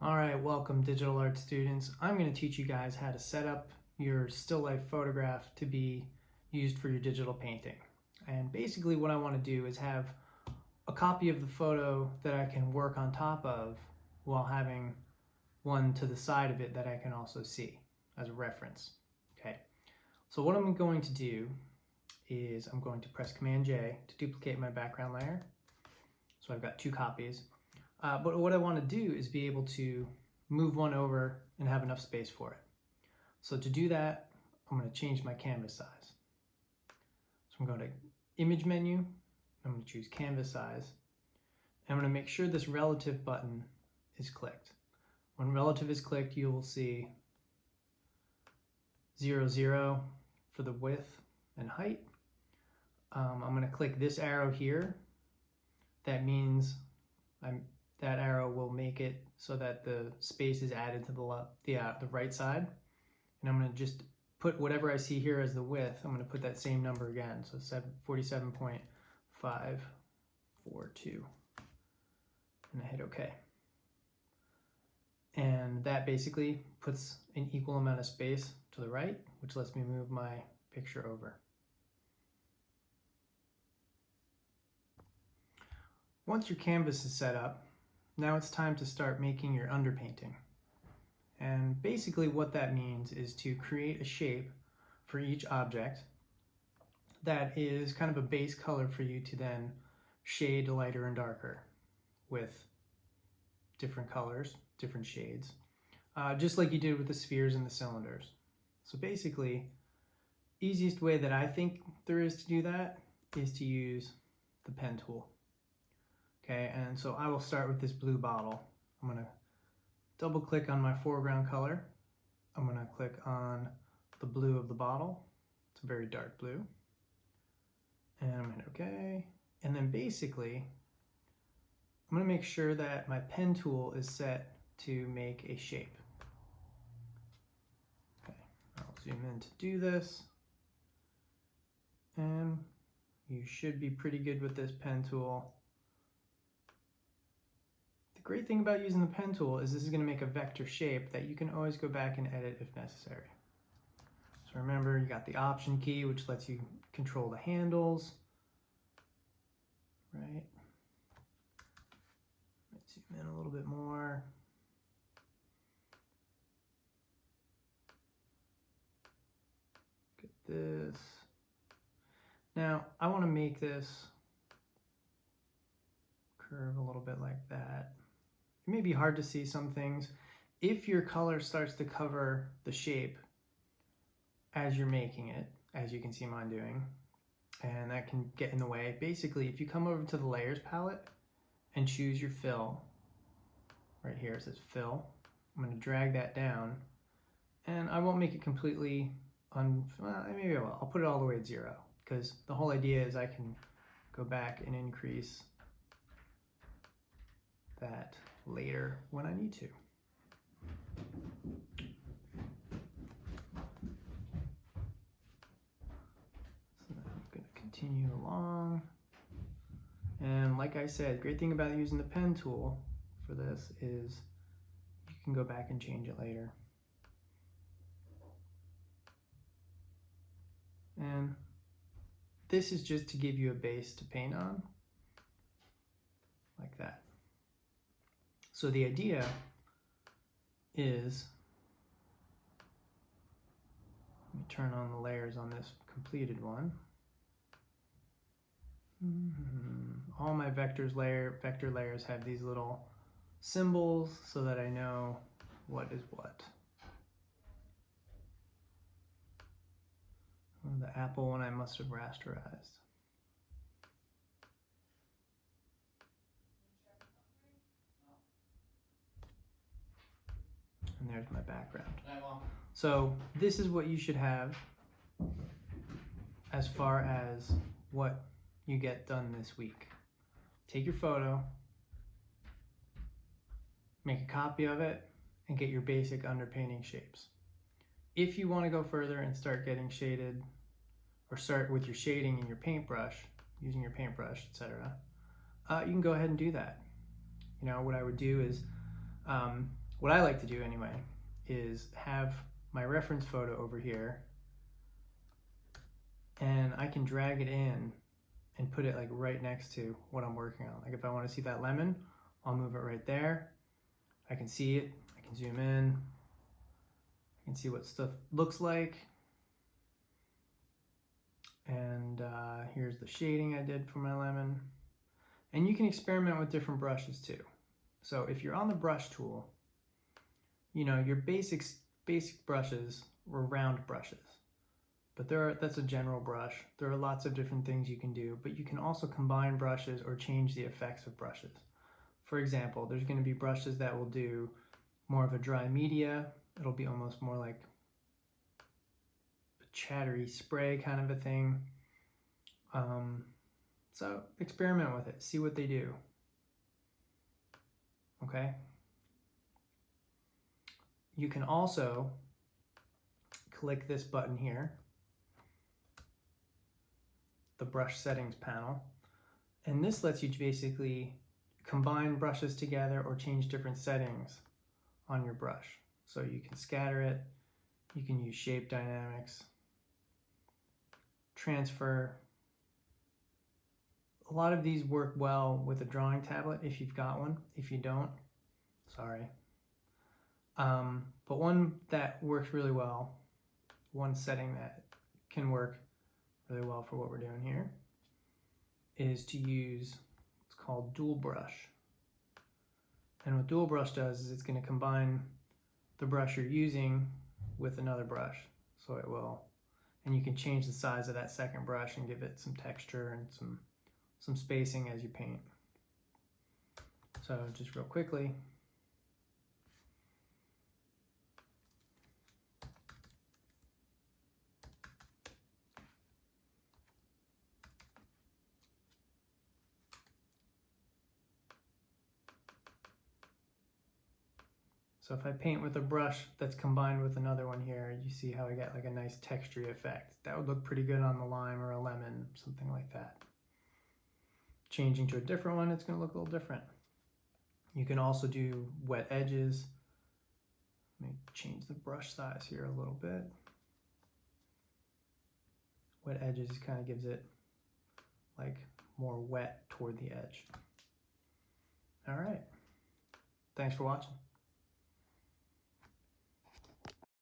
All right, welcome digital art students. I'm going to teach you guys how to set up your still life photograph to be used for your digital painting. And basically what I want to do is have a copy of the photo that I can work on top of while having one to the side of it that I can also see as a reference. Okay, so what I'm going to do is I'm going to press Command J to duplicate my background layer. So I've got two copies. But what I want to do is be able to move one over and have enough space for it. So to do that, I'm going to change my canvas size. So I'm going to Image menu, I'm going to choose Canvas Size. I'm going to make sure this relative button is clicked. When relative is clicked, you will see 0, 0 for the width and height. I'm going to click this arrow here. That means that arrow will make it so that the space is added to the right side. And I'm going to just put whatever I see here as the width, I'm going to put that same number again. So 47.542. And I hit OK. And that basically puts an equal amount of space to the right, which lets me move my picture over. Once your canvas is set up, now it's time to start making your underpainting. And basically what that means is to create a shape for each object that is kind of a base color for you to then shade lighter and darker with different colors, different shades, just like you did with the spheres and the cylinders. So basically, easiest way that I think there is to do that is to use the pen tool. Okay, and so I will start with this blue bottle. I'm going to double click on my foreground color. I'm going to click on the blue of the bottle. It's a very dark blue. And I'm going to hit OK. And then basically, I'm going to make sure that my pen tool is set to make a shape. Okay, I'll zoom in to do this. And you should be pretty good with this pen tool. The great thing about using the pen tool is this is going to make a vector shape that you can always go back and edit if necessary. So remember, you got the Option key, which lets you control the handles. Right? Let's zoom in a little bit more. Get this. Now, I want to make this curve a little bit like that. It may be hard to see some things. If your color starts to cover the shape as you're making it, as you can see mine doing, and that can get in the way, basically if you come over to the layers palette and choose your fill, right here it says fill, I'm going to drag that down, and I won't make it completely, maybe I will. I'll put it all the way at 0, because the whole idea is I can go back and increase that later when I need to. So then I'm going to continue along. And like I said, great thing about using the pen tool for this is you can go back and change it later. And this is just to give you a base to paint on, like that. So the idea is, let me turn on the layers on this completed one. All my vector layers have these little symbols so that I know what is what. The apple one I must have rasterized. And there's my background. So this is what you should have as far as what you get done this week. Take your photo, make a copy of it, and get your basic underpainting shapes. If you want to go further and start getting shaded, or start with your shading in your paintbrush, using your paintbrush, etc., you can go ahead and do that. You know, what I would do is what I like to do anyway is have my reference photo over here, and I can drag it in and put it like right next to what I'm working on. Like if I want to see that lemon, I'll move it right there. I can see it, I can zoom in, I can see what stuff looks like. And here's the shading I did for my lemon. And you can experiment with different brushes too. So if you're on the brush tool, you know, your basic brushes were round brushes. But that's a general brush. There are lots of different things you can do, but you can also combine brushes or change the effects of brushes. For example, there's going to be brushes that will do more of a dry media. It'll be almost more like a chattery spray kind of a thing. So experiment with it, see what they do. Okay? You can also click this button here, the brush settings panel, and this lets you basically combine brushes together or change different settings on your brush. So you can scatter it, you can use shape dynamics, transfer. A lot of these work well with a drawing tablet if you've got one. If you don't, sorry. But one that works really well, one setting that can work really well for what we're doing here, is to use what's called dual brush. And what dual brush does is it's going to combine the brush you're using with another brush. So it will, and you can change the size of that second brush and give it some texture and some spacing as you paint. So just real quickly, so if I paint with a brush that's combined with another one here, you see how I get like a nice texture effect. That would look pretty good on the lime or a lemon, something like that. Changing to a different one, it's going to look a little different. You can also do wet edges. Let me change the brush size here a little bit. Wet edges kind of gives it like more wet toward the edge. All right. Thanks for watching.